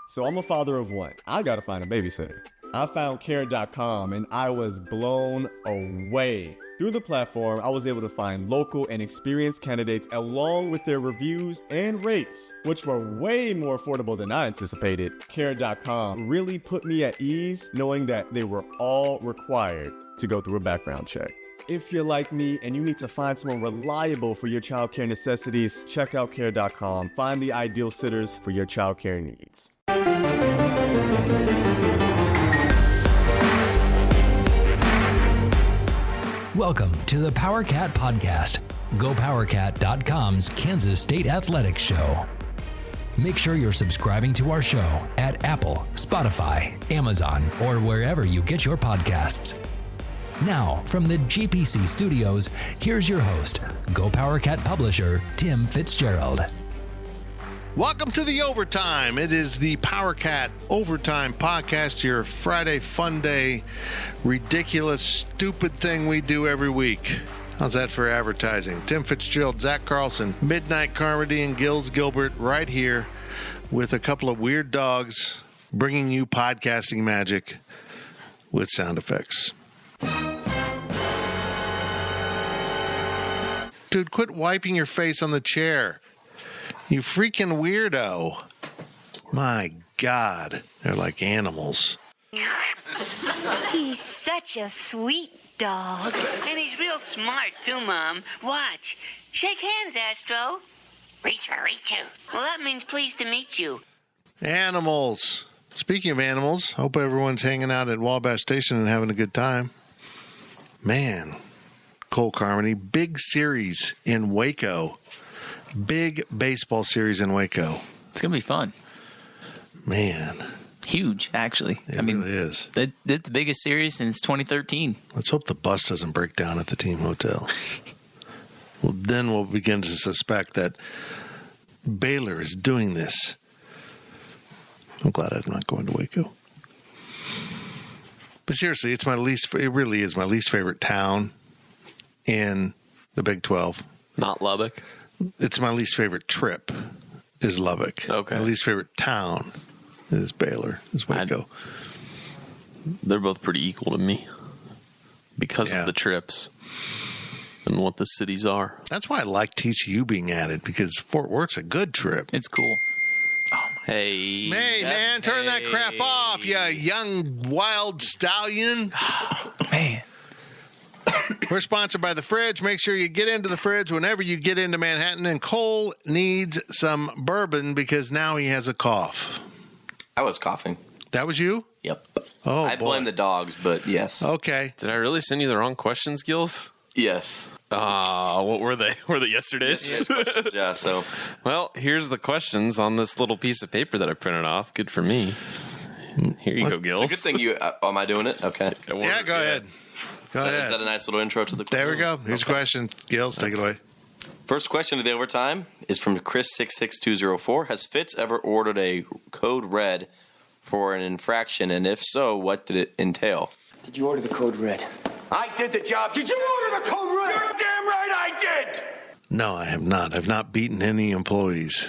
So I'm a father of one. I gotta find a babysitter. I found Care.com and I was blown away. Through the platform, I was able to find local and experienced candidates along with their reviews and rates, which were way more affordable than I anticipated. Care.com really put me at ease knowing that they were all required to go through a background check. If you're like me and you need to find someone reliable for your childcare necessities, check out Care.com. Find the ideal sitters for your childcare needs. Welcome to the PowerCat Podcast, GoPowerCat.com's Kansas State Athletics Show. Make sure you're subscribing to our show at Apple, Spotify, Amazon, or wherever you get your podcasts. Now, from the GPC studios, here's your host, GoPowerCat publisher, Tim Fitzgerald. Welcome to the Overtime. It is the PowerCat Overtime Podcast, your Friday fun day, ridiculous, stupid thing we do every week. How's that for advertising? Tim Fitzgerald, Zach Carlson, Midnight Carmody, and Gills Gilbert right here with a couple of weird dogs bringing you podcasting magic with sound effects. Dude, quit wiping your face on the chair. You freaking weirdo. My God. They're like animals. He's such a sweet dog. And he's real smart, too, Mom. Watch. Shake hands, Astro. Reach for Ritu. Well, that means pleased to meet you. Animals. Speaking of animals, hope everyone's hanging out at Wabash Station and having a good time. Man, Cole Carmody, big series in Waco. Big baseball series in Waco. It's going to be fun. Man. Huge, actually. It really is. It's the biggest series since 2013. Let's hope the bus doesn't break down at the team hotel. Well, then we'll begin to suspect that Baylor is doing this. I'm glad I'm not going to Waco. But seriously, it really is my least favorite town in the Big 12. Not Lubbock? It's my least favorite trip is Lubbock. Okay. My least favorite town is Baylor, is Waco. They're both pretty equal to me because of the trips and what the cities are. That's why I like TCU being added, because Fort Worth's a good trip. It's cool. Hey, man, turn that crap off, you young wild stallion. Man. We're sponsored by The Fridge. Make sure you get into The Fridge whenever you get into Manhattan. And Cole needs some bourbon because now he has a cough. I was coughing. That was you? Yep. Oh, I blame the dogs, but yes. Okay. Did I really send you the wrong questions, Gills? Yes. What were they? Were they yesterday's? Yes, questions, yeah, so. Well, here's the questions on this little piece of paper that I printed off. Good for me. Here you go, Gills. It's a good thing you... am I doing it? Okay. Yeah, go ahead. Go ahead. Is that a nice little intro to the There we go. Here's a question. Gills, take it away. First question of the overtime is from Chris66204. Has Fitz ever ordered a code red for an infraction? And if so, what did it entail? Did you order the code red? I did the job. Did you order the code red? You're damn right I did. No, I have not. I've not beaten any employees.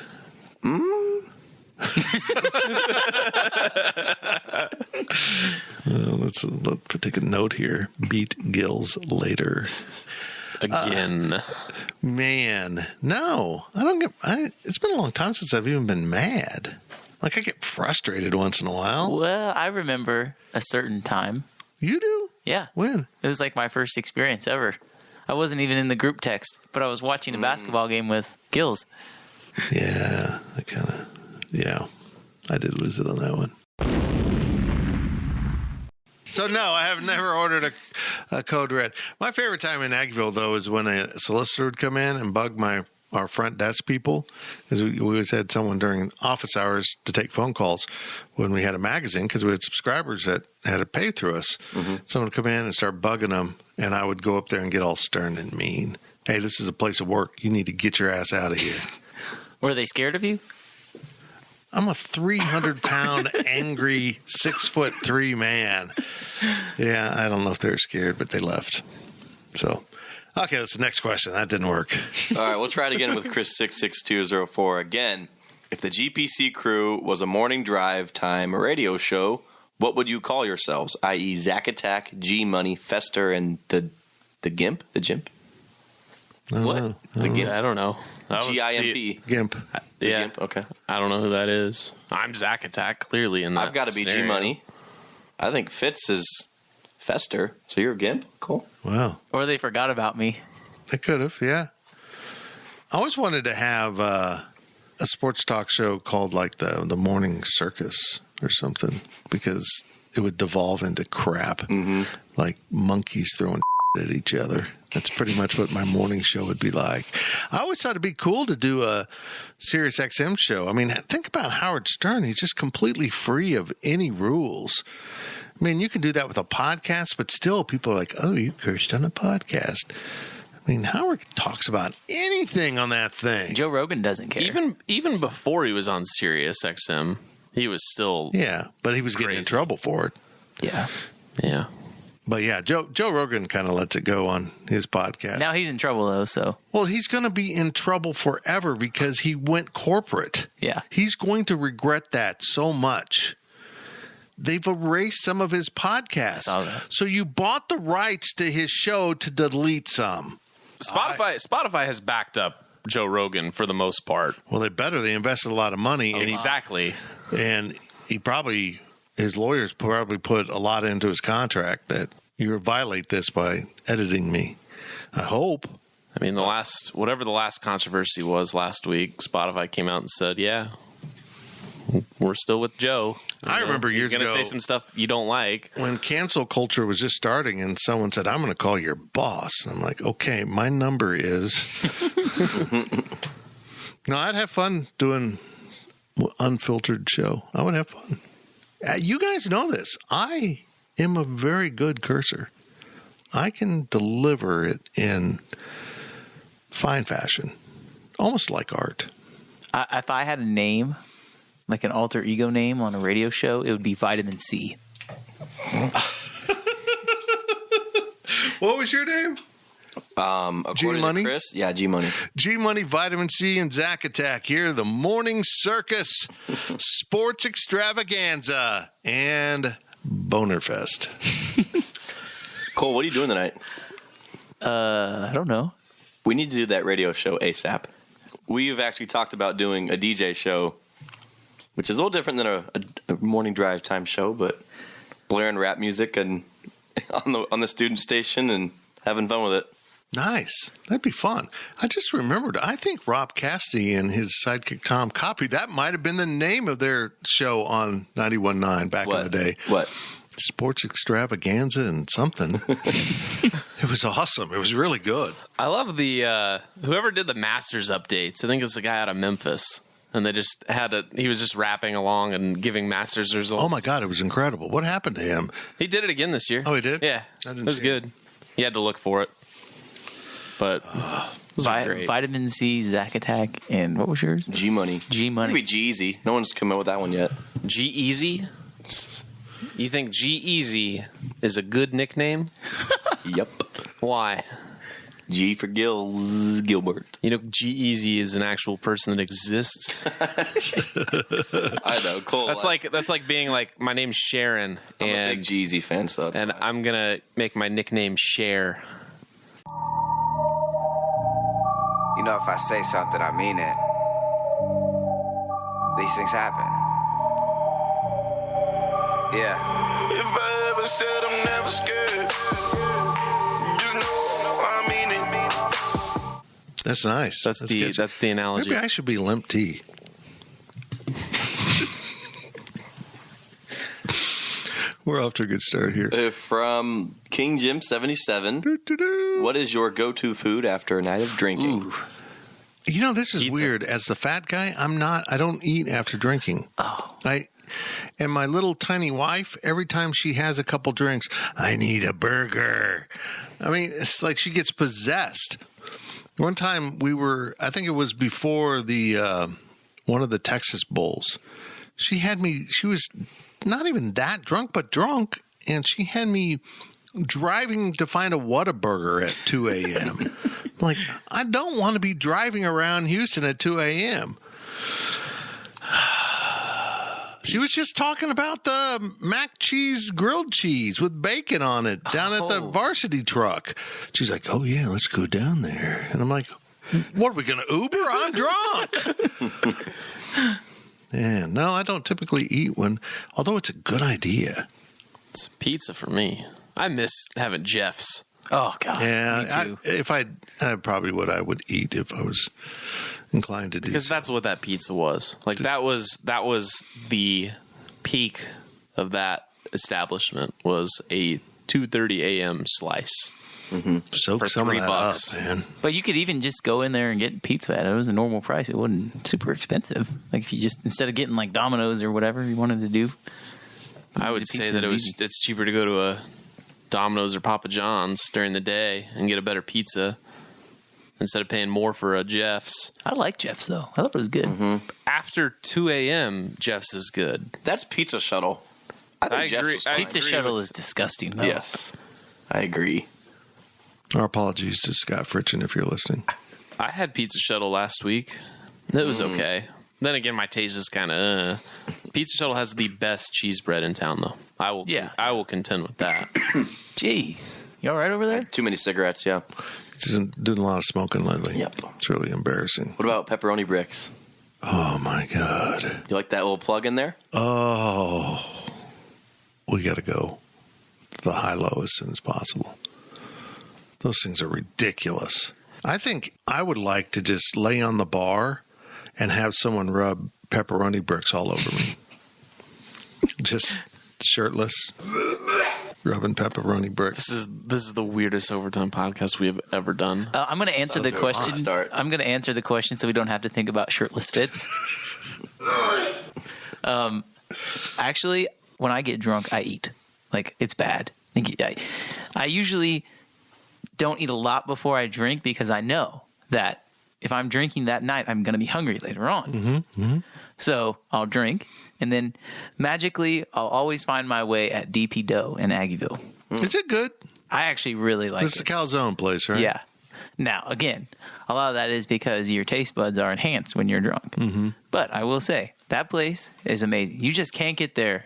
Let's take a note here. Beat Gills later. Again. Man, no. I don't get... it's been a long time since I've even been mad. Like, I get frustrated once in a while. Well, I remember a certain time. You do? Yeah. When? It was like my first experience ever. I wasn't even in the group text, but I was watching a basketball game with Gills. Yeah, I did lose it on that one. So, no, I have never ordered a code red. My favorite time in Aggieville, though, is when a solicitor would come in and bug our front desk people, because we always had someone during office hours to take phone calls when we had a magazine, because we had subscribers that had to pay through us. Mm-hmm. Someone would come in and start bugging them, and I would go up there and get all stern and mean. Hey, this is a place of work. You need to get your ass out of here. Were they scared of you? I'm a 300-pound, angry, 6'3" man. Yeah, I don't know if they're scared, but they left. So, okay, that's the next question. That didn't work. All right, we'll try it again with Chris66204. Again, If the GPC crew was a morning drive time radio show, what would you call yourselves? I.e., Zack Attack, G Money, Fester, and the Gimp? The Gimp? What? The Gimp? I don't know. That was GIMP. Gimp. The Yeah. Gimp? Okay. I don't know who that is. I'm Zack Attack, clearly in that. I've got to be G scenario. Money. I think Fitz is Fester. So you're a Gimp? Cool. Wow. Or they forgot about me. They could have, yeah. I always wanted to have a sports talk show called like the Morning Circus or something, because it would devolve into crap, like monkeys throwing at each other. That's pretty much what my morning show would be like. I always thought it'd be cool to do a Sirius XM show. I mean, think about Howard Stern. He's just completely free of any rules. I mean, you can do that with a podcast, but still people are like, oh, you cursed on a podcast. I mean, Howard talks about anything on that thing. Joe Rogan doesn't care. Even before he was on Sirius XM, he was still Yeah, but he was getting in trouble for it. Yeah. Yeah. But yeah, Joe Rogan kind of lets it go on his podcast. Now he's in trouble, though, so. Well, he's going to be in trouble forever because he went corporate. Yeah. He's going to regret that so much. They've erased some of his podcasts. I saw that. So you bought the rights to his show to delete some. Spotify has backed up Joe Rogan for the most part. Well, they better. They invested a lot of money. And Exactly. his lawyers probably put a lot into his contract that you violate this by editing me. I hope. I mean, whatever the last controversy was last week, Spotify came out and said, yeah, we're still with Joe. I remember years He's going to ago say some stuff you don't like. when cancel culture was just starting and someone said, I'm going to call your boss. I'm like, okay, my number is. No, I'd have fun doing unfiltered show. I would have fun. You guys know this. I am a very good cursor. I can deliver it in fine fashion, almost like art. If I had a name, like an alter ego name on a radio show, it would be Vitamin C. What was your name? According G-Money? to Chris, yeah, G Money. G-Money, Vitamin C, and Zack Attack here. The Morning Circus, Sports Extravaganza, and Boner Fest. Cole, what are you doing tonight? I don't know. We need to do that radio show ASAP. We've actually talked about doing a DJ show, which is a little different than a morning drive time show, but blaring rap music and on the student station and having fun with it. Nice. That'd be fun. I just remembered, I think Rob Cassidy and his sidekick Tom copied. That might have been the name of their show on 91.9 back in the day. What? Sports Extravaganza and something. It was awesome. It was really good. I love the whoever did the Masters updates. I think it's a guy out of Memphis, and they just he was just rapping along and giving Masters results. Oh my God, it was incredible. What happened to him? He did it again this year. Oh, he did? Yeah, I it didn't was see good. He had to look for it, but those were great. Vitamin C, Zack Attack, and what was yours? G Money. G Money. Maybe G Easy. No one's come out with that one yet. G Easy. You think G Easy is a good nickname? Yep. Why? G for Gilbert. You know, G Easy is an actual person that exists. I know. Cool. That's like being like, my name's Sharon, I'm and a big G-Eazy fan, so that's and fine. I'm gonna make my nickname Cher. You know, if I say something, I mean it. These things happen. Yeah. If I ever said I'm never scared, just know I mean it. That's nice. That's the analogy. Maybe I should be Limp T. We're off to a good start here. From King Jim 77, what is your go-to food after a night of drinking? Ooh. You know, this is weird. As the fat guy, I don't eat after drinking. Oh. And my little tiny wife, every time she has a couple drinks, I need a burger. I mean, it's like she gets possessed. One time I think it was before the one of the Texas Bowls. She was not even that drunk, but drunk, and she had me driving to find a Whataburger at 2 a.m. Like, I don't want to be driving around Houston at 2 a.m. She was just talking about the mac cheese grilled cheese with bacon on it down at the varsity truck. She's like, oh, yeah, let's go down there. And I'm like, what, are we going to Uber? I'm drunk. Yeah, no, I don't typically eat when, although it's a good idea. It's pizza for me. I miss having Jeff's. Oh, God. Yeah, I probably I would eat if I was inclined to do because so. that's what that pizza was. Like that was the peak of that establishment was a 2:30 a.m. slice. Soak for some of that $3, up, man. But you could even just go in there and get pizza at it. It was a normal price. It wasn't super expensive. Like if you just, instead of getting like Domino's or whatever you wanted to do. I would say that it's cheaper to go to a Domino's or Papa John's during the day and get a better pizza instead of paying more for a Jeff's. I like Jeff's, though. I thought it was good. After 2 a.m., Jeff's is good. That's Pizza Shuttle. I think Jeff's agree. is fine. Pizza Shuttle is disgusting, though. Yes, I agree. Our apologies to Scott Fritchen if you're listening. I had Pizza Shuttle last week. It was okay. Then again, my taste is kind of. Pizza Shuttle has the best cheese bread in town, though. I will contend with that. Gee, you all right over there? Too many cigarettes, yeah. He's doing a lot of smoking lately. Yep. It's really embarrassing. What about pepperoni bricks? Oh, my God. You like that little plug in there? Oh, we got to go to the high-low as soon as possible. Those things are ridiculous. I think I would like to just lay on the bar and have someone rub pepperoni bricks all over me. Just shirtless, rubbing pepperoni bricks. This is the weirdest overtime podcast we have ever done. I'm going to answer the question. I'm going to answer the question so we don't have to think about shirtless fits. Actually, when I get drunk, I eat. Like, it's bad. I usually don't eat a lot before I drink because I know that if I'm drinking that night, I'm going to be hungry later on. So I'll drink, and then magically, I'll always find my way at DP Dough in Aggieville. Is it good? I actually really like it. It's the calzone place, right? Yeah. Now, again, a lot of that is because your taste buds are enhanced when you're drunk. But I will say, that place is amazing. You just can't get there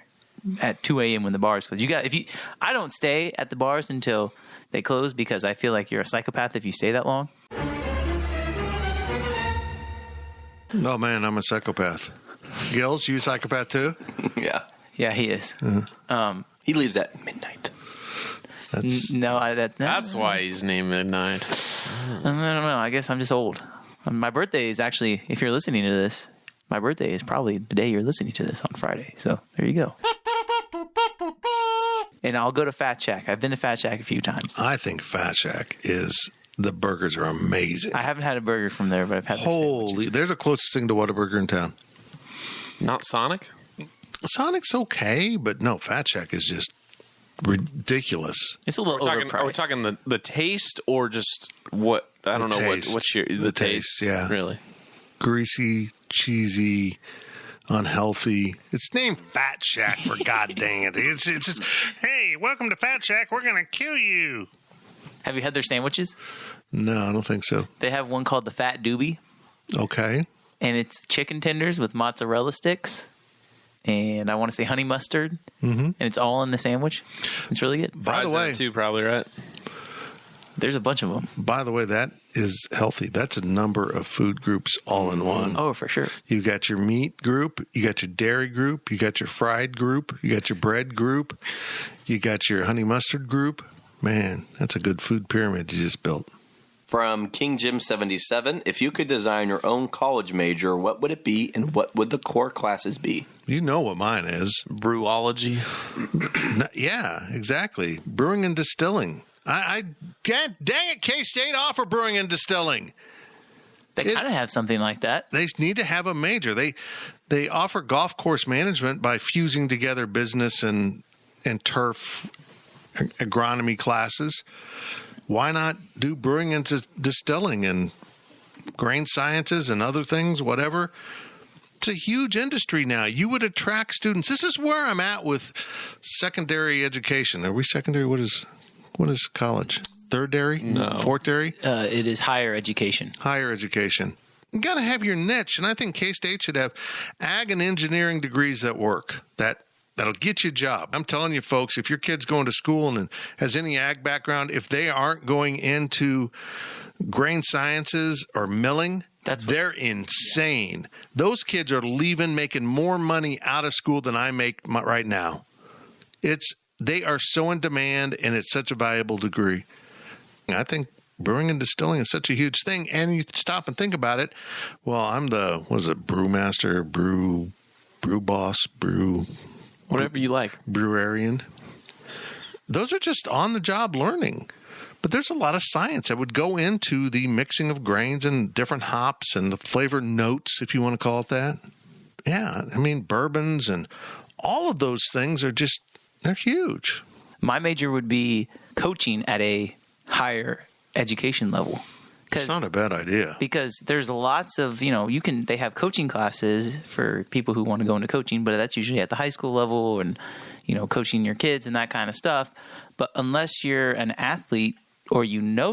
at 2 a.m. when the bars close. I don't stay at the bars until they close because I feel like you're a psychopath if you stay that long. Oh, man, I'm a psychopath. Gills, you a psychopath too? Yeah. Yeah, he is. He leaves at midnight. That's why he's named Midnight. I don't know. I guess I'm just old. My birthday is actually, if you're listening to this, my birthday is probably the day you're listening to this on Friday. So there you go. And I'll go to Fat Shack. I've been to Fat Shack a few times. I think Fat Shack the burgers are amazing. I haven't had a burger from there, but I've had their sandwiches. They're the closest thing to Whataburger in town. Not Sonic? Sonic's okay, but no, Fat Shack is just ridiculous. It's a little overpriced. Are we talking the taste or just what? I don't know what's the taste. Yeah, really greasy, cheesy, unhealthy. It's named Fat Shack for God dang it! It's just, hey, welcome to Fat Shack. We're gonna kill you. Have you had their sandwiches? No, I don't think so. They have one called the Fat Doobie. Okay. And it's chicken tenders with mozzarella sticks. And I want to say honey mustard. And it's all in the sandwich. It's really good. By the way, too, probably, right? There's a bunch of them. By the way, that is healthy. That's a number of food groups all in one. Oh, for sure. You got your meat group, you got your dairy group, you got your fried group, you got your bread group, you got your honey mustard group. Man, that's a good food pyramid you just built. From King Jim 77, if you could design your own college major, what would it be and what would the core classes be? You know what mine is. Brewology. Yeah, exactly. Brewing and distilling. Dang it, K-State offer brewing and distilling. They kind of have something like that. They need to have a major. They offer golf course management by fusing together business and turf agronomy classes. Why not do brewing and distilling and grain sciences and other things, whatever? It's a huge industry now. You would attract students. This is where I'm at with secondary education. Are we secondary? What is college? Third dairy? No. Fourth dairy? It is higher education. Higher education. you got to have your niche. And I think K-State should have ag and engineering degrees that work, that'll get you a job. I'm telling you, folks, if your kid's going to school and has any ag background, if they aren't going into grain sciences or milling, they're insane. Those kids are leaving making more money out of school than I make right now. They are so in demand, and it's such a valuable degree. I think brewing and distilling is such a huge thing, and you stop and think about it. Well, I'm the brewmaster, brew boss, whatever you like, brewearian. Those are just on the job learning. But there's a lot of science that would go into the mixing of grains and different hops and the flavor notes, if you want to call it that. Yeah, I mean, bourbons and all of those things are they're huge. My major would be coaching at a higher education level. It's not a bad idea. Because there's lots of, they have coaching classes for people who want to go into coaching, but that's usually at the high school level and, coaching your kids and that kind of stuff. But unless you're an athlete or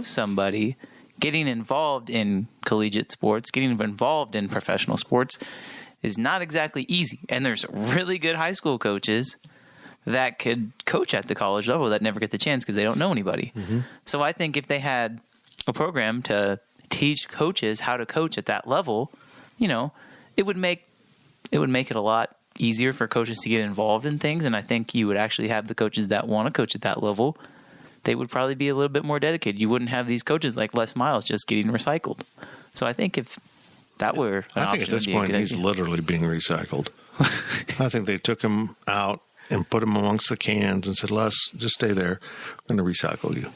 somebody, getting involved in collegiate sports, getting involved in professional sports is not exactly easy. And there's really good high school coaches that could coach at the college level that never get the chance because they don't know anybody. Mm-hmm. So I think if they had a program to teach coaches how to coach at that level, it would make it a lot easier for coaches to get involved in things. And I think you would actually have the coaches that want to coach at that level. They would probably be a little bit more dedicated. You wouldn't have these coaches like Les Miles just getting recycled. So I think if that were an I think at this point he's literally being recycled. I think they took him out and put him amongst the cans and said, Les, just stay there. I'm going to recycle you.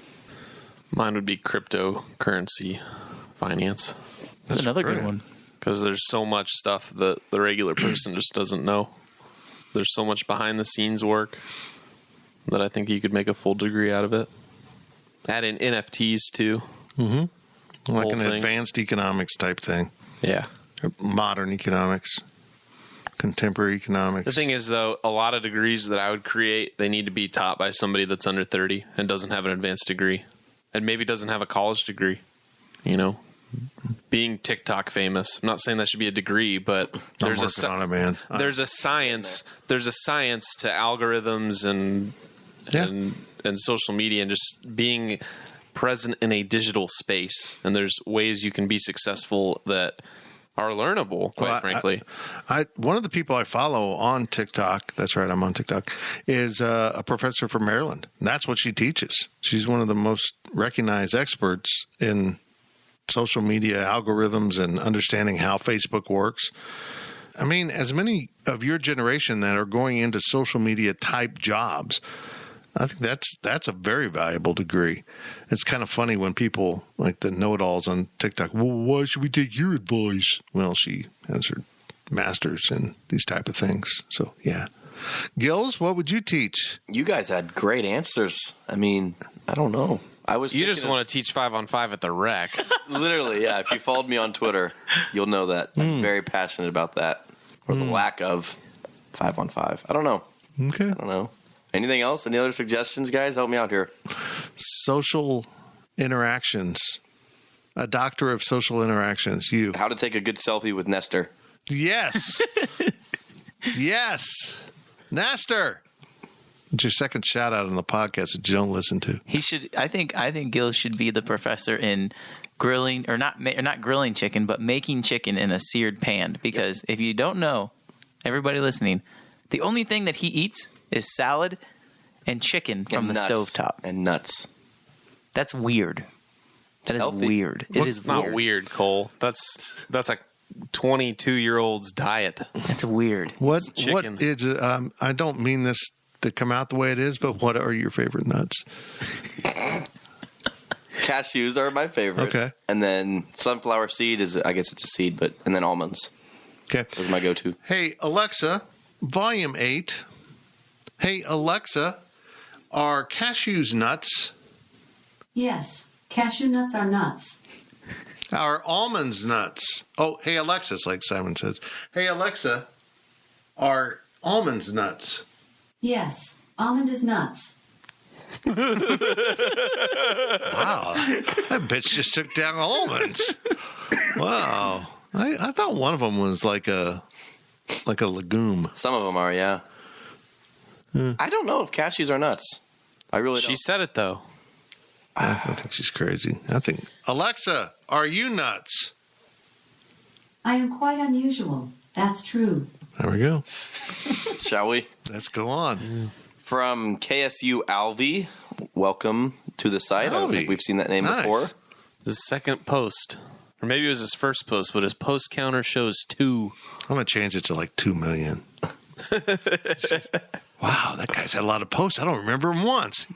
Mine would be cryptocurrency finance. That's another good one. Because there's so much stuff that the regular person just doesn't know. There's so much behind the scenes work that I think you could make a full degree out of it. Add in NFTs too. Mm-hmm. Like an advanced economics type thing. Yeah. Modern economics. Contemporary economics. The thing is, though, a lot of degrees that I would create, they need to be taught by somebody that's under 30 and doesn't have an advanced degree. And maybe doesn't have a college degree. Being TikTok famous. I'm not saying that should be a degree, but there's a science. There's a science to algorithms and social media and just being present in a digital space. And there's ways you can be successful that are learnable, quite frankly. One of the people I follow on TikTok, that's right, I'm on TikTok, is a professor from Maryland. That's what she teaches. She's one of the most recognized experts in social media algorithms and understanding how Facebook works. I mean, as many of your generation that are going into social media type jobs, I think that's a very valuable degree. It's kind of funny when people like the know-it-alls on TikTok, well, why should we take your advice? Well, she has her master's in these type of things. So, yeah. Gills, what would you teach? You guys had great answers. I mean, I don't know. You just want to teach 5-on-5 at the rec. Literally, yeah. If you followed me on Twitter, you'll know that. I'm very passionate about that. Or the lack of 5-on-5. I don't know. Okay. I don't know. Anything else? Any other suggestions, guys? Help me out here. Social interactions. A doctor of social interactions. You. How to take a good selfie with Nestor. Yes. Yes. Nestor. It's your second shout out on the podcast that you don't listen to. He should. I think Gil should be the professor in grilling, or not grilling chicken, but making chicken in a seared pan. Because if you don't know, everybody listening, the only thing that he eats is salad and chicken from the stovetop and nuts. That's weird. That is weird. It is not weird, Cole. That's a 22-year-old's diet. That's weird. What is? I don't mean this to come out the way it is, but what are your favorite nuts? Cashews are my favorite. Okay. And then sunflower seed is, I guess it's a seed, and then almonds. Okay. Those are my go-to. Hey, Alexa, volume 8. Hey, Alexa, are cashews nuts? Yes, cashew nuts are nuts. Are almonds nuts? Oh, hey, Alexa, like Simon says. Hey, Alexa, are almonds nuts? Yes, almond is nuts. Wow, that bitch just took down almonds. Wow. I thought one of them was like a legume. Some of them are, yeah. I don't know if cashews are nuts. I really don't. She said it, though. I think she's crazy. I think, Alexa, are you nuts? I am quite unusual. That's true. There we go. Shall we? Let's go on. From KSU Alvi, welcome to the site. I don't think we've seen that name before. The second post. Or maybe it was his first post, but his post counter shows 2. I'm going to change it to like 2 million. Wow, that guy's had a lot of posts. I don't remember him once.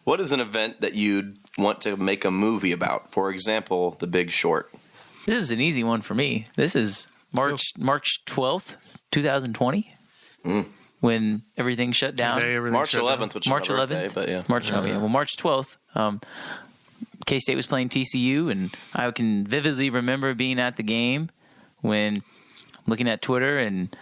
What is an event that you'd want to make a movie about? For example, The Big Short. This is an easy one for me. This is March 12th, 2020, when everything shut down. March 11th, which is March my 11th, birthday, but yeah. March 12th. K-State was playing TCU, and I can vividly remember being at the game when looking at Twitter and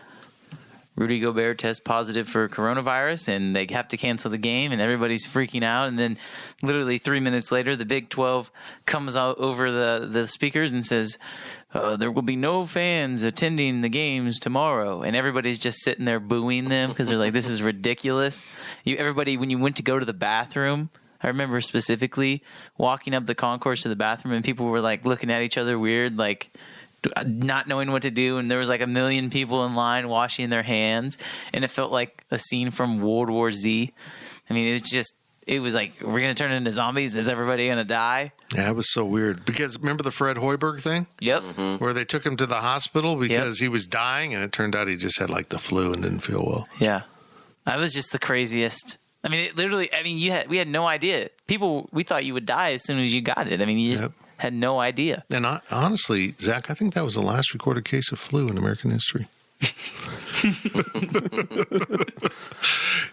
Rudy Gobert tests positive for coronavirus, and they have to cancel the game, and everybody's freaking out. And then literally 3 minutes later, the Big 12 comes out over the speakers and says, there will be no fans attending the games tomorrow. And everybody's just sitting there booing them because they're like, this is ridiculous. Everybody, when you went to go to the bathroom, I remember specifically walking up the concourse to the bathroom, and people were like looking at each other weird, like not knowing what to do, and there was like 1 million people in line washing their hands, and it felt like a scene from World War Z. I mean, it was like, we're going to turn into zombies? Is everybody going to die? Yeah, it was so weird. Because remember the Fred Hoiberg thing? Yep. Where they took him to the hospital because he was dying, and it turned out he just had like the flu and didn't feel well. Yeah. That was just the craziest. I mean, it literally, we had no idea. We thought you would die as soon as you got it. I mean, you just had no idea. And honestly, Zach, I think that was the last recorded case of flu in American history.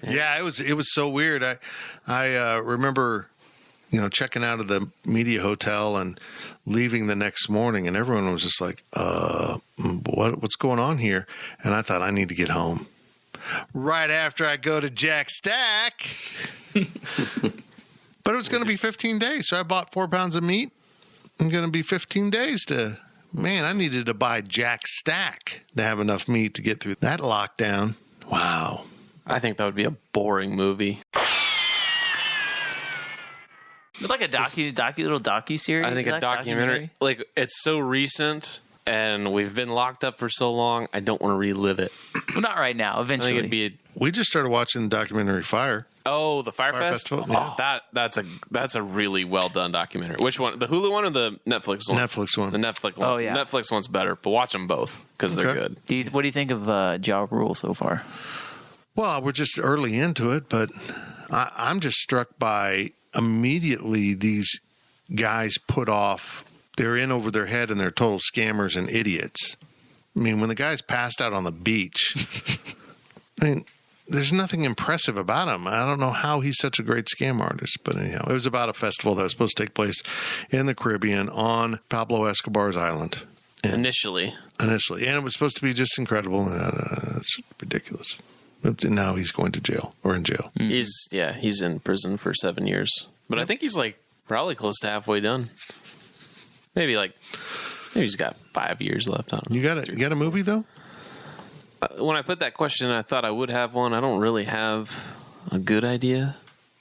Yeah, it was so weird. I remember, checking out of the media hotel and leaving the next morning, and everyone was just like, what's going on here? And I thought, I need to get home. Right after I go to Jack Stack. But it was going to be 15 days, so I bought 4 pounds of meat. I'm going to be 15 days I needed to buy Jack Stack to have enough meat to get through that lockdown. Wow. I think that would be a boring movie. Like a little docu-series? I think a documentary. Like, it's so recent, and we've been locked up for so long, I don't want to relive it. Well, not right now. Eventually. I think it'd be we just started watching the documentary Fire. Oh, the Fire Festival? Yeah. That's a really well done documentary. Which one? The Hulu one or the Netflix one? Netflix one. The Netflix one. Oh, yeah. Netflix one's better, but watch them both because they're good. What do you think of Ja Rule so far? Well, we're just early into it, but I'm just struck by immediately these guys they're in over their head and they're total scammers and idiots. I mean, when the guy's passed out on the beach, there's nothing impressive about him. I don't know how he's such a great scam artist, but anyhow, it was about a festival that was supposed to take place in the Caribbean on Pablo Escobar's island. Initially. And it was supposed to be just incredible. It's ridiculous. But now he's going to jail or in jail. He's in prison for 7 years. But I think he's probably close to halfway done. Maybe he's got 5 years left on him. You got a movie though? When I put that question, I thought I would have one. I don't really have a good idea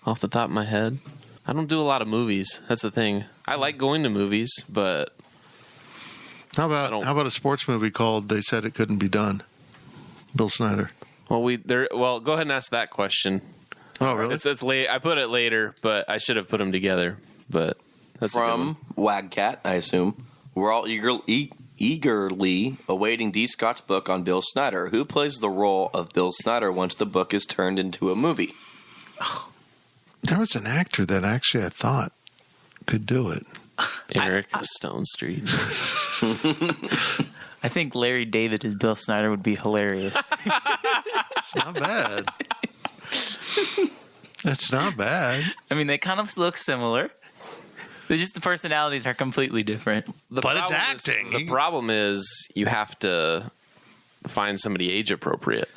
off the top of my head. I don't do a lot of movies. That's the thing. I like going to movies, but how about a sports movie called "They Said It Couldn't Be Done"? Bill Snyder. Well, go ahead and ask that question. Oh, really? It's late. I put it later, but I should have put them together. But that's from Wagcat, I assume. We're all eagerly awaiting D. Scott's book on Bill Snyder. Who plays the role of Bill Snyder once the book is turned into a movie? There was an actor that actually I thought could do it. Eric Stone Street. I think Larry David as Bill Snyder would be hilarious. It's not bad. That's not bad. I mean, they kind of look similar. The personalities are completely different. But it's acting. The problem is you have to find somebody age appropriate.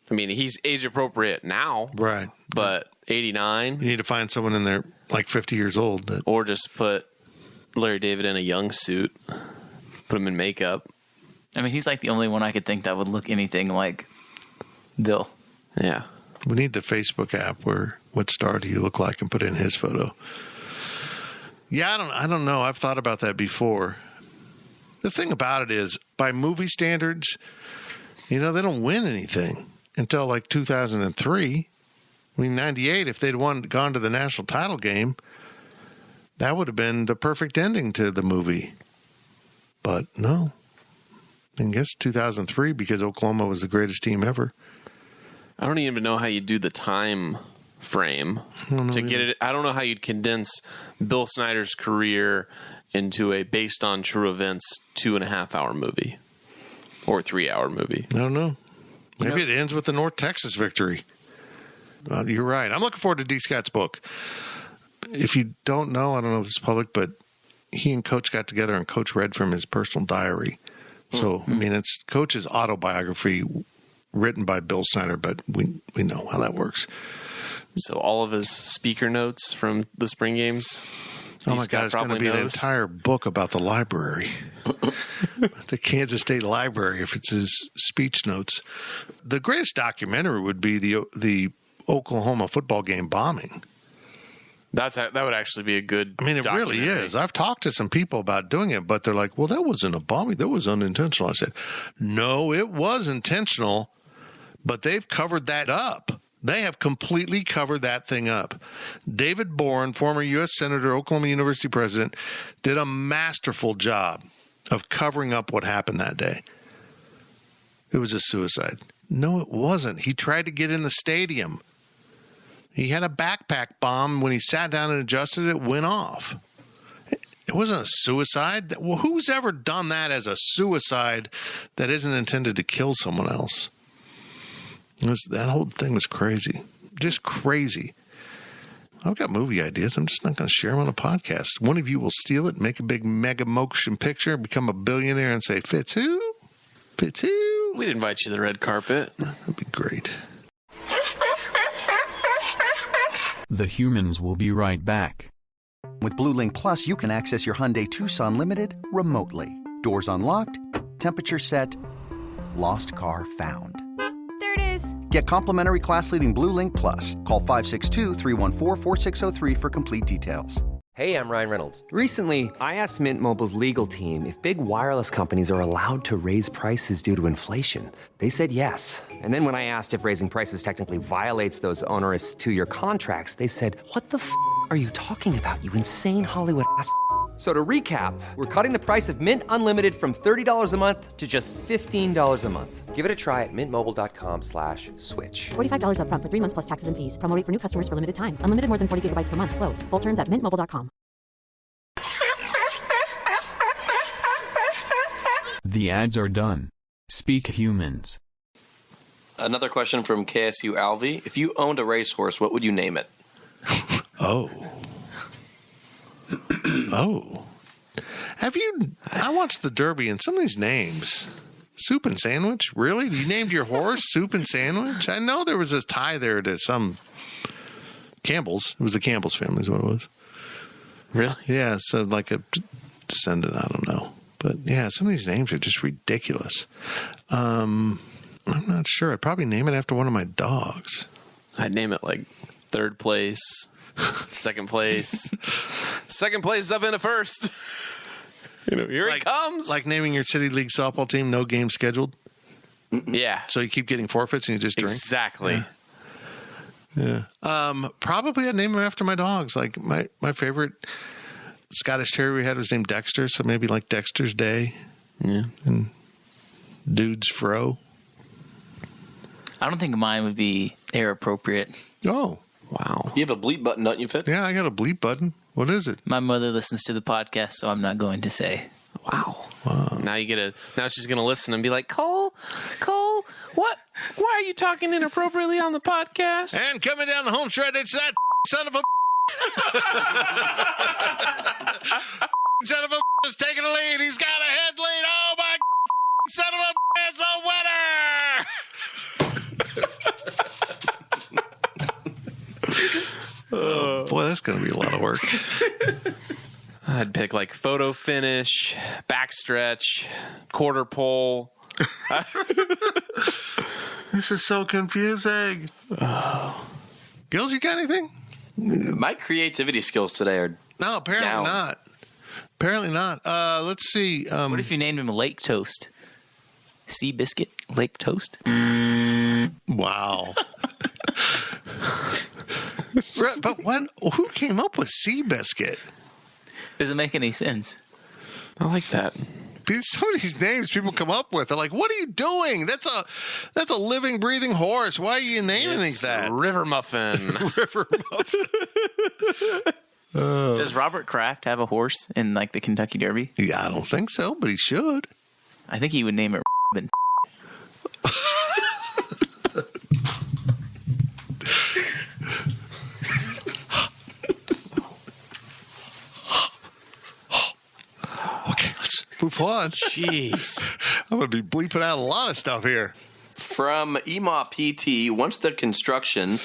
I mean, he's age appropriate now. Right. But 89. You need to find someone in there 50 years old. Or just put Larry David in a young suit, put him in makeup. I mean, he's like the only one I could think that would look anything like Bill. Yeah. We need the Facebook app where what star do you look like and put in his photo. Yeah, I don't know. I've thought about that before. The thing about it is, by movie standards, they don't win anything until like 2003. I mean, 98, if they'd gone to the national title game, that would have been the perfect ending to the movie. But no. I guess 2003 because Oklahoma was the greatest team ever. I don't even know how you do the time frame to get it. I don't know how you'd condense Bill Snyder's career into a based on true events 2.5 hour movie or 3 hour movie. I don't know. Maybe it ends with the North Texas victory. You're right. I'm looking forward to D. Scott's book. If you don't know, I don't know if it's public, but he and Coach got together and Coach read from his personal diary. So, I mean, it's Coach's autobiography written by Bill Snyder, but we know how that works. So all of his speaker notes from the spring games. Oh my God, it's going to be an entire book about the library. The Kansas State Library, if it's his speech notes. The greatest documentary would be the Oklahoma football game bombing. That would actually be a good it really is. I've talked to some people about doing it, but they're like, well, that wasn't a bombing. That was unintentional. I said, no, it was intentional, but they've covered that up. They have completely covered that thing up. David Boren, former U.S. Senator, Oklahoma University president, did a masterful job of covering up what happened that day. It was a suicide. No, it wasn't. He tried to get in the stadium. He had a backpack bomb. When he sat down and adjusted it, went off. It wasn't a suicide. Well, who's ever done that as a suicide that isn't intended to kill someone else? That whole thing was crazy. Just crazy. I've got movie ideas. I'm just not going to share them on a podcast. One of you will steal it, make a big mega motion picture, become a billionaire, and say, Fitz who? Fitz who? We'd invite you to the red carpet. That'd be great. The humans will be right back. With Blue Link Plus, you can access your Hyundai Tucson Limited remotely. Doors unlocked, temperature set, lost car found. There it is. Get complimentary class-leading Blue Link Plus. Call 562-314-4603 for complete details. Hey, I'm Ryan Reynolds. Recently, I asked Mint Mobile's legal team if big wireless companies are allowed to raise prices due to inflation. They said yes. And then when I asked if raising prices technically violates those onerous two-year contracts, they said, what the f*** are you talking about, you insane Hollywood ass f- So to recap, we're cutting the price of Mint Unlimited from $30 a month to just $15 a month. Give it a try at mintmobile.com/switch. $45 up front for 3 months plus taxes and fees. Promo rate for new customers for limited time. Unlimited more than 40 gigabytes per month. Slows full terms at mintmobile.com. The ads are done. Speak Humans. Another question from KSU Alvy. If you owned a racehorse, what would you name it? Oh. I watched the Derby and some of these names. Soup and Sandwich? Really? You named your horse Soup and Sandwich? I know there was a tie there to some Campbell's. It was the Campbell's family is what it was. Really? Yeah, so like a descendant, I don't know. But yeah, some of these names are just ridiculous. I'm not sure. I'd probably name it after one of my dogs. I'd name it like third place, second place. Second place up into first. Here it comes. Like naming your City League softball team, no game scheduled. Yeah. So you keep getting forfeits and you just drink? Exactly. Yeah. Probably I'd name them after my dogs. Like my favorite Scottish Terrier we had was named Dexter, so maybe like Dexter's Day. Yeah. And Dude's Fro. I don't think mine would be air appropriate. Oh. Wow. You have a bleep button, don't you, Fitz? Yeah, I got a bleep button. What is it? My mother listens to the podcast, so I'm not going to say. Wow. Now she's gonna listen and be like, Cole, what? Why are you talking inappropriately on the podcast? And coming down the home stretch, it's that son of a son of a is taking the lead. He's got a head lead. Oh my son of a is the winner. Oh, boy, that's going to be a lot of work. I'd pick like photo finish, backstretch, quarter pole. This is so confusing. Oh. Gills, you got anything? My creativity skills today are no, apparently down. not. Apparently not. Let's see. What if you named him Lake Toast? Sea Biscuit Lake Toast? Wow. But who came up with Seabiscuit? Doesn't make any sense. I like that. Some of these names people come up with are like, what are you doing? That's a living, breathing horse. Why are you naming it that? River Muffin. River Muffin. Does Robert Kraft have a horse in like the Kentucky Derby? Yeah, I don't think so, but he should. I think he would name it Robin. Okay, let's move on. Jeez. I'm going to be bleeping out a lot of stuff here. From EMA PT, once the construction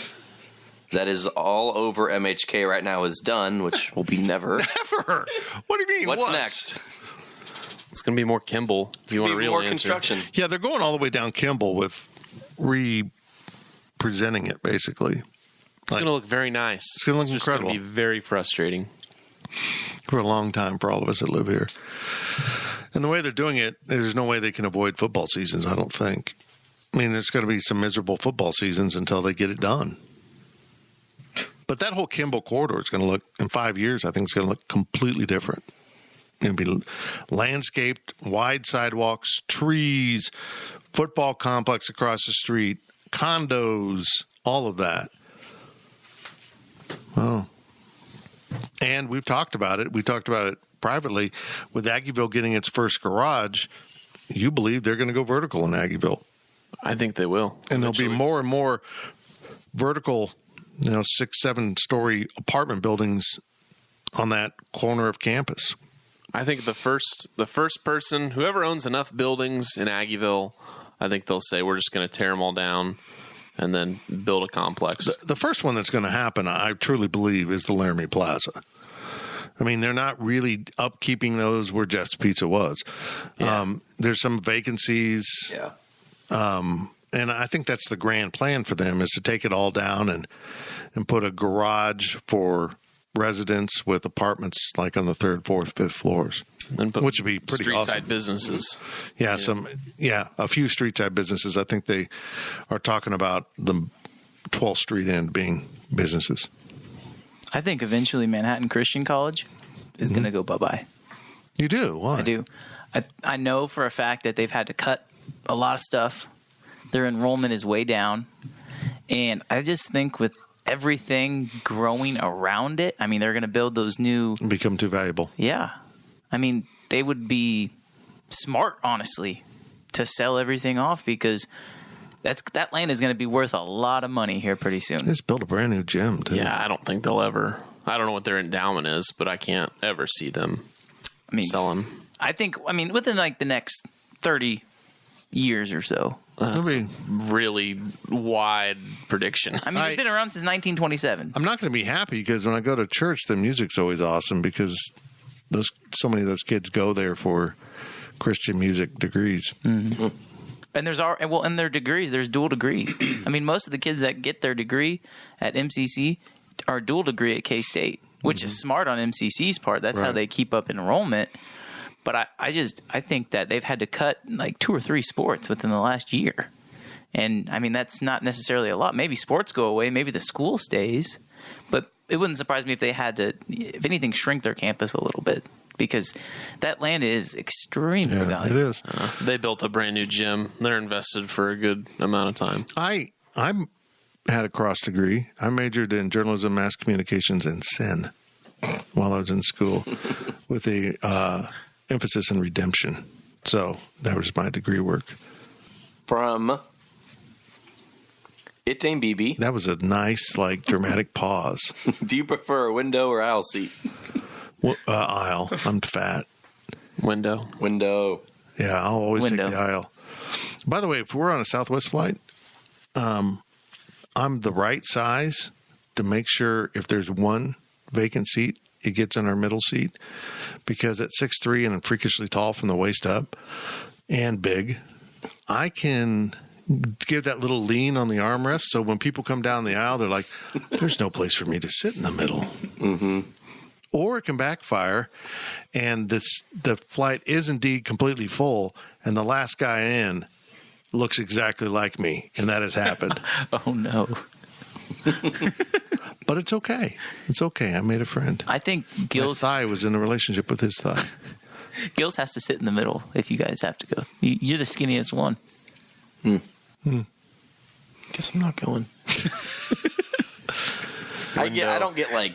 that is all over MHK right now is done, which will be never. Never? What do you mean? What's next? It's going to be more Kimball. Do you want a real more answer? construction. Yeah, they're going all the way down Kimball with re-presenting it, basically. It's going to look very nice. It's going to look just incredible. Going to be very frustrating. For a long time for all of us that live here. And the way they're doing it, there's no way they can avoid football seasons, I don't think. I mean, there's going to be some miserable football seasons until they get it done. But that whole Kimball corridor is going to look, in 5 years, I think it's going to look completely different. It's going to be landscaped, wide sidewalks, trees, football complex across the street, condos, all of that. Oh. And we've talked about it. We talked about it privately. With Aggieville getting its first garage, you believe they're going to go vertical in Aggieville. I think they will. And there'll be more and more vertical, 6-7 story apartment buildings on that corner of campus. I think the first person, whoever owns enough buildings in Aggieville, I think they'll say we're just going to tear them all down and then build a complex. The first one that's going to happen, I truly believe, is the Laramie Plaza. I mean, they're not really upkeeping those where Jeff's Pizza was. Yeah. There's some vacancies. Yeah. And I think that's the grand plan for them, is to take it all down and put a garage for residents with apartments like on the 3rd, 4th, 5th floors. Which would be pretty street awesome. Side businesses. Yeah, a few street side businesses. I think they are talking about the 12th Street end being businesses. I think eventually Manhattan Christian College is going to go bye-bye. You do? Why? I do. I know for a fact that they've had to cut a lot of stuff. Their enrollment is way down. And I just think with everything growing around it, I mean, they're going to build those new... Become too valuable. Yeah. I mean, they would be smart, honestly, to sell everything off because that land is going to be worth a lot of money here pretty soon. Just build a brand new gym, too. Yeah, I don't think they'll ever. I don't know what their endowment is, but I can't ever see them selling. I think, within like the next 30 years or so. That's a really wide prediction. They've been around since 1927. I'm not going to be happy because when I go to church, the music's always awesome because so many of those kids go there for Christian music degrees. Mm-hmm. And in their degrees, there's dual degrees. I mean, most of the kids that get their degree at MCC are dual degree at K-State, which is smart on MCC's part. That's how they keep up enrollment. But I think that they've had to cut like 2 or 3 sports within the last year. And I mean, that's not necessarily a lot. Maybe sports go away. Maybe the school stays. But it wouldn't surprise me if they had to, if anything, shrink their campus a little bit. Because that land is extremely valuable. It is. They built a brand new gym. They're invested for a good amount of time. I had a cross degree. I majored in journalism, mass communications, and sin while I was in school with a emphasis in redemption. So that was my degree work. From It Ain't BB. That was a nice, dramatic pause. Do you prefer a window or aisle seat? Aisle. I'm fat. Window. Yeah, I'll always take the aisle. By the way, if we're on a Southwest flight, I'm the right size to make sure if there's one vacant seat it gets in our middle seat, because at 6'3" and I'm freakishly tall from the waist up and big, I can give that little lean on the armrest. So when people come down the aisle, they're like, there's no place for me to sit in the middle. Mm-hmm. Or it can backfire, and the flight is indeed completely full, and the last guy in looks exactly like me, and that has happened. Oh, no. But it's okay. It's okay. I made a friend. I think Gills... My thigh was in a relationship with his thigh. Gills has to sit in the middle if you guys have to go. You're the skinniest one. Guess I'm not going. I don't get like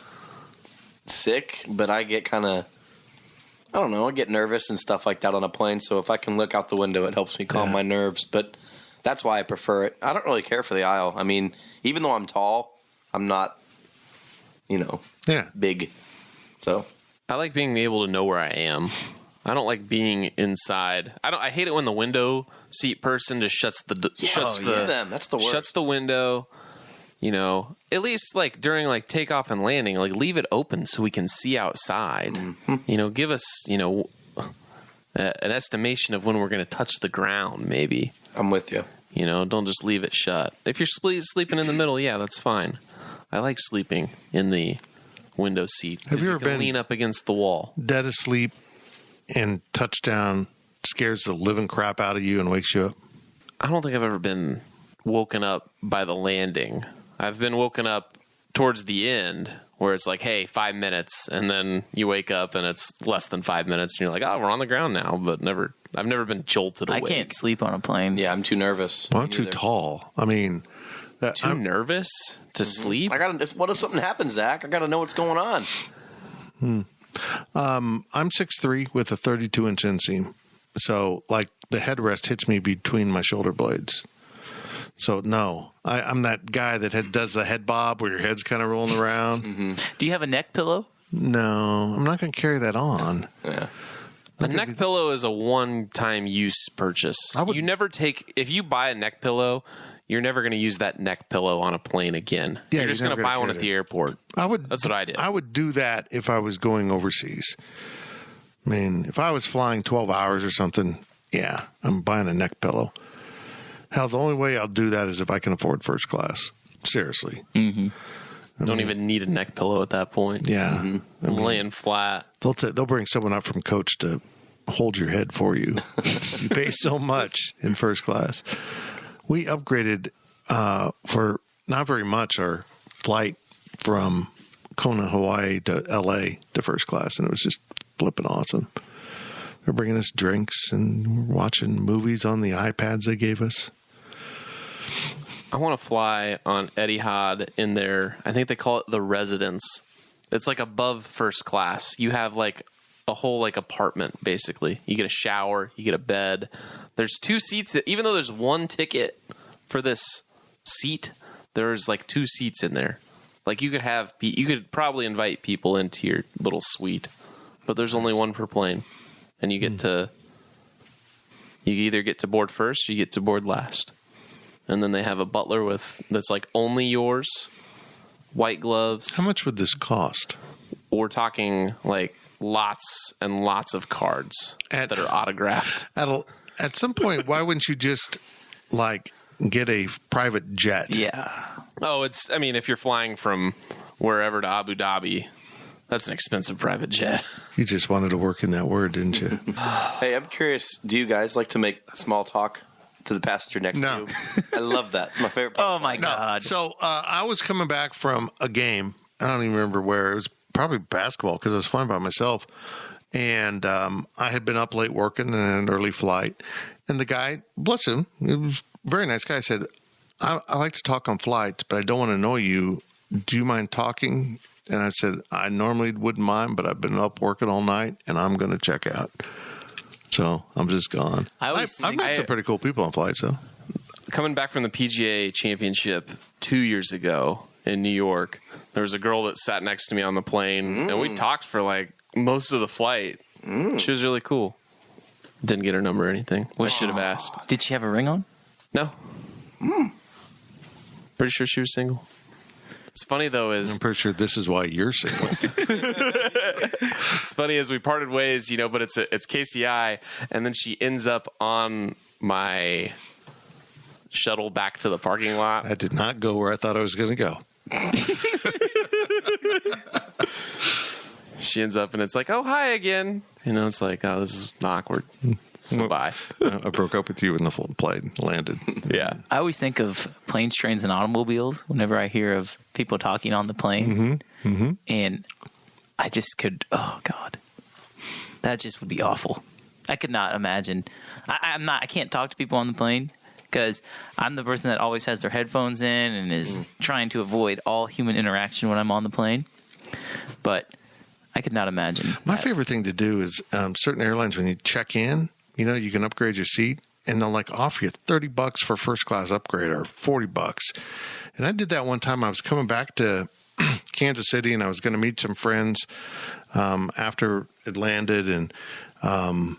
sick, but I get kind of, I don't know, I get nervous and stuff like that on a plane. So if I can look out the window, it helps me calm my nerves. But that's why I prefer it. I don't really care for the aisle. I mean, even though I'm tall, I'm not, big. So I like being able to know where I am. I don't like being inside. I hate it when the window seat person just shuts the that's the worst. Shuts the window. At least like during like takeoff and landing, like leave it open so we can see outside. Mm-hmm. Give us an estimation of when we're going to touch the ground. Maybe I'm with you. Don't just leave it shut. If you're sleeping in the middle, yeah, that's fine. I like sleeping in the window seat. Have you ever been lean up against the wall, dead asleep, and touchdown scares the living crap out of you and wakes you up? I don't think I've ever been woken up by the landing. I've been woken up towards the end where it's like, hey, 5 minutes, and then you wake up and it's less than 5 minutes, and you're like, oh, we're on the ground now. But I've never been jolted awake. I can't sleep on a plane. Yeah, I'm too nervous. Well, I'm too tall. I mean, I'm nervous to sleep. What if something happens, Zach? I got to know what's going on. I'm 6'3" with a 32-inch inseam. So, like, the headrest hits me between my shoulder blades. So, no. I'm that guy that does the head bob where your head's kind of rolling around. Mm-hmm. Do you have a neck pillow? No. I'm not going to carry that on. Yeah. A neck pillow is a one-time use purchase. If you buy a neck pillow, you're never going to use that neck pillow on a plane again. Yeah, you're just going to buy one at the airport. That's what I did. I would do that if I was going overseas. I mean, if I was flying 12 hours or something, yeah, I'm buying a neck pillow. Hell, the only way I'll do that is if I can afford first class. Seriously. Mm-hmm. Don't even need a neck pillow at that point. Yeah. Mm-hmm. I'm laying flat. They'll bring someone up from coach to hold your head for you. You pay so much in first class. We upgraded for not very much our flight from Kona, Hawaii to L.A. to first class, and it was just flipping awesome. They're bringing us drinks, and we're watching movies on the iPads they gave us. I want to fly on Etihad in their, I think they call it the residence. It's like above first class. You have like a whole like apartment, basically. You get a shower, you get a bed. There's 2 seats. Even though there's 1 ticket for this seat, there's like 2 seats in there. Like you could probably invite people into your little suite, but there's only 1 per plane. And you either get to board first or you get to board last. And then they have a butler that's like only yours, white gloves. How much would this cost? We're talking like lots and lots of cards that are autographed. At some point, why wouldn't you just like get a private jet? Yeah. Oh, if you're flying from wherever to Abu Dhabi, that's an expensive private jet. You just wanted to work in that word, didn't you? Hey, I'm curious. Do you guys like to make small talk to the passenger next to you? I love that. It's my favorite part. Oh, my God. So I was coming back from a game. I don't even remember where. It was probably basketball because I was flying by myself. And I had been up late working in an early flight. And the guy, bless him, he was a very nice guy, said, I like to talk on flights, but I don't want to annoy you. Do you mind talking? And I said, I normally wouldn't mind, but I've been up working all night, and I'm going to check out. So I'm just gone. I've met some pretty cool people on flights, though. Coming back from the PGA Championship 2 years ago in New York, there was a girl that sat next to me on the plane, and we talked for like most of the flight. She was really cool. Didn't get her number or anything. We should have asked. Did she have a ring on? No. Pretty sure she was single. It's funny though is I'm pretty sure this is why you're single. It's funny as we parted ways, but it's KCI, and then she ends up on my shuttle back to the parking lot. I did not go where I thought I was going to go. She ends up and it's like, oh, hi again. It's like, oh, this is awkward. So bye. I broke up with you when the plane landed. Yeah. I always think of planes, trains, and automobiles whenever I hear of people talking on the plane. Mm-hmm. And I just could, oh God, that just would be awful. I could not imagine. I can't talk to people on the plane because I'm the person that always has their headphones in and is trying to avoid all human interaction when I'm on the plane. But I could not imagine. My favorite thing to do is certain airlines, when you check in, you can upgrade your seat and they'll offer you $30 for first class upgrade or $40. And I did that one time. I was coming back to Kansas City and I was going to meet some friends after it landed. And I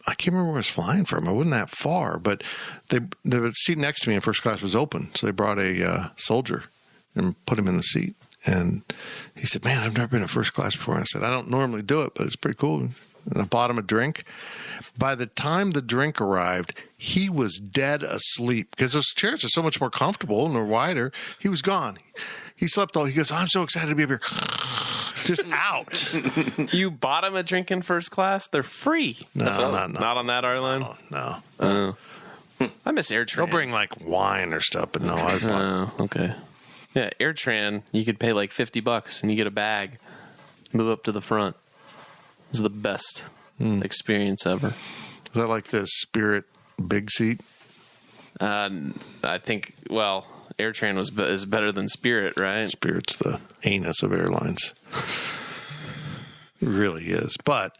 can't remember where I was flying from. I wasn't that far, but the seat next to me in first class was open. So they brought a soldier and put him in the seat. And he said, man, I've never been in first class before. And I said, I don't normally do it, but it's pretty cool. And I bought him a drink. By the time the drink arrived, he was dead asleep because those chairs are so much more comfortable and they're wider. He was gone. He slept all. He goes, I'm so excited to be up here. Just out. You bought him a drink in first class? They're free. No, not on that airline? No. I miss AirTran. They'll bring wine or stuff, but no. Okay. Yeah, AirTran, you could pay $50 and you get a bag. Move up to the front. It's the best experience ever. Is that like the Spirit big seat? I think, AirTran is better than Spirit, right? Spirit's the anus of airlines. It really is. But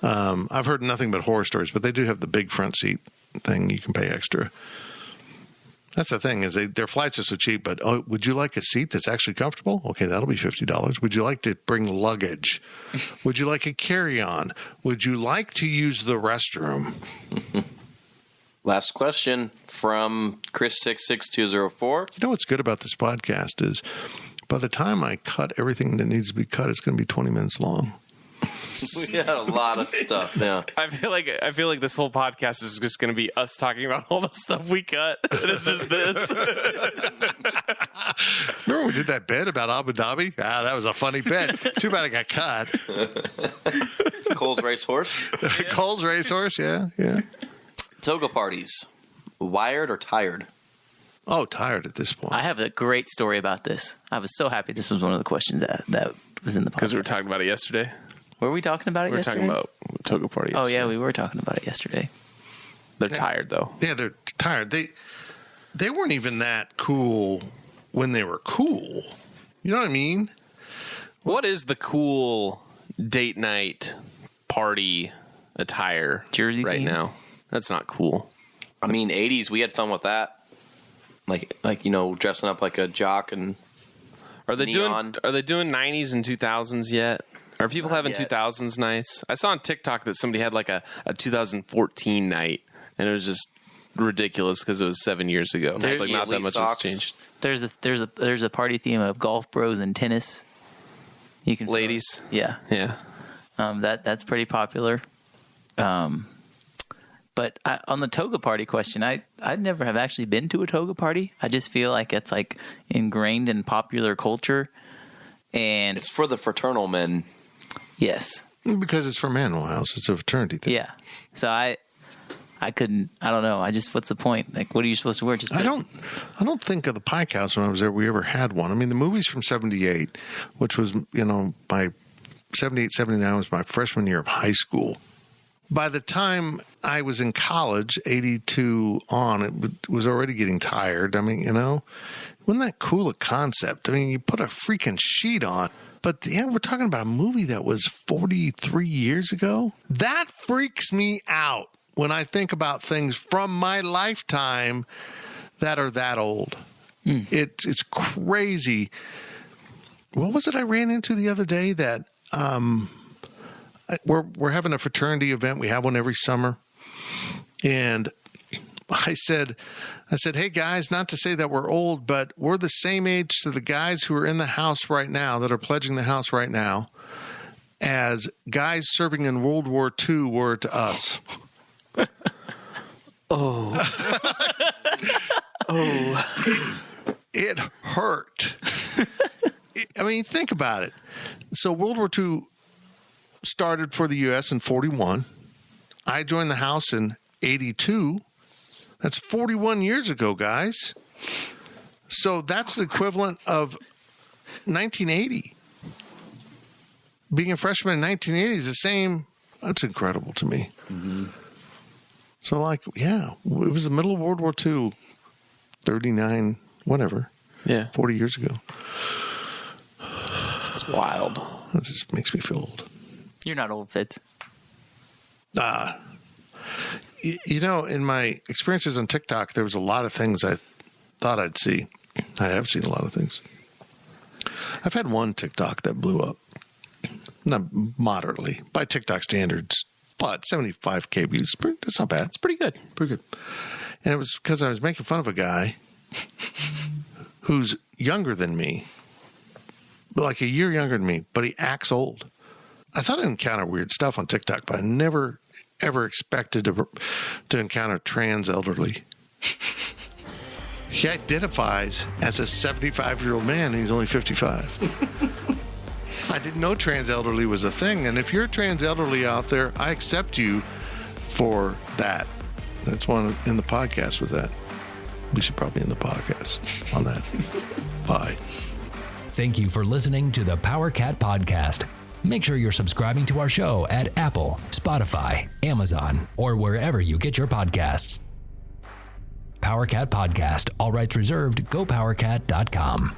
I've heard nothing but horror stories, but they do have the big front seat thing. You can pay extra. That's the thing is their flights are so cheap, but would you like a seat that's actually comfortable? Okay, that'll be $50. Would you like to bring luggage? Would you like a carry-on? Would you like to use the restroom? Last question from Chris66204. You know what's good about this podcast is by the time I cut everything that needs to be cut, it's going to be 20 minutes long. We had a lot of stuff. Yeah, I feel like this whole podcast is just going to be us talking about all the stuff we cut. And it's just this. Remember we did that bit about Abu Dhabi? That was a funny bit. Too bad it got cut. Cole's racehorse. Cole's racehorse. Yeah. Toga parties. Wired or tired? Oh, tired at this point. I have a great story about this. I was so happy this was one of the questions that was in the podcast. Because we were talking about it yesterday. Were we talking about it yesterday? We were talking about Toga party yesterday. Oh, yeah, we were talking about it yesterday. They're tired, though. Yeah, they're tired. They weren't even that cool when they were cool. You know what I mean? What is the cool date night party attire jersey right now? That's not cool. I mean, 80s, we had fun with that. Like dressing up like a jock and Are they neon. doing 90s and 2000s yet? Are people having 2000s nights? I saw on TikTok that somebody had a 2014 night, and it was just ridiculous because it was 7 years ago. It's not that much has changed. There's a party theme of golf bros and tennis. You can ladies, yeah. That's pretty popular. But on the toga party question, I never have actually been to a toga party. I just feel like it's ingrained in popular culture, and it's for the fraternal men. Yes, because it's for men. Wow, so it's a fraternity thing. Yeah. So I don't know. What's the point? What are you supposed to wear? I don't think of the Pike House when I was there. We ever had one. I mean, the movie's from '78, which was my 78, 79 was my freshman year of high school. By the time I was in college, 82 on, it was already getting tired. I mean, wasn't that cool a concept? I mean, you put a freaking sheet on. But we're talking about a movie that was 43 years ago. That freaks me out when I think about things from my lifetime that are that old. It's crazy. What was it I ran into the other day that we're having a fraternity event. We have one every summer. And I said, hey guys, not to say that we're old, but we're the same age to the guys who are in the house right now, that are pledging the house right now, as guys serving in World War II were to us. It hurt. I mean, think about it. So World War II started for the U.S. in 41. I joined the house in 82. That's 41 years ago, guys. So that's the equivalent of 1980. Being a freshman in 1980 is the same. That's incredible to me. Mm-hmm. So, like, yeah, it was the middle of World War II, 39, whatever. Yeah. 40 years ago. It's wild. That just makes me feel old. You're not old, Fitz. You know, in my experiences on TikTok, there was a lot of things I thought I'd see. I have seen a lot of things. I've had one TikTok that blew up. Not moderately, by TikTok standards, but 75K views. That's not bad. It's pretty good. Pretty good. And it was because I was making fun of a guy who's younger than me, like a year younger than me, but he acts old. I thought I'd encounter weird stuff on TikTok, but I never, ever expected to encounter trans elderly. He identifies as a 75-year-old man, and he's only 55. I didn't know trans elderly was a thing, and if you're trans elderly out there, I accept you for that. That's one in the podcast with that. We should probably end the podcast on that. Bye. Thank you for listening to the Power Cat Podcast. Make sure you're subscribing to our show at Apple, Spotify, Amazon, or wherever you get your podcasts. Power Cat Podcast. All rights reserved. GoPowerCat.com.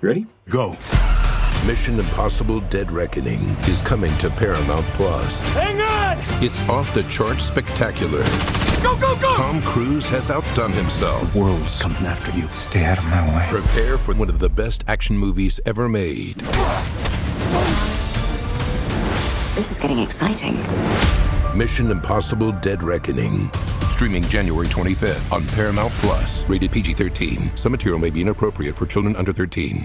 Ready? Go. Mission Impossible Dead Reckoning is coming to Paramount Plus. Hang on! It's off the charts spectacular. Go, go, go! Tom Cruise has outdone himself. The world's coming after you. Stay out of my way. Prepare for one of the best action movies ever made. This is getting exciting. Mission Impossible Dead Reckoning. Streaming January 25th on Paramount Plus. Rated PG-13. Some material may be inappropriate for children under 13.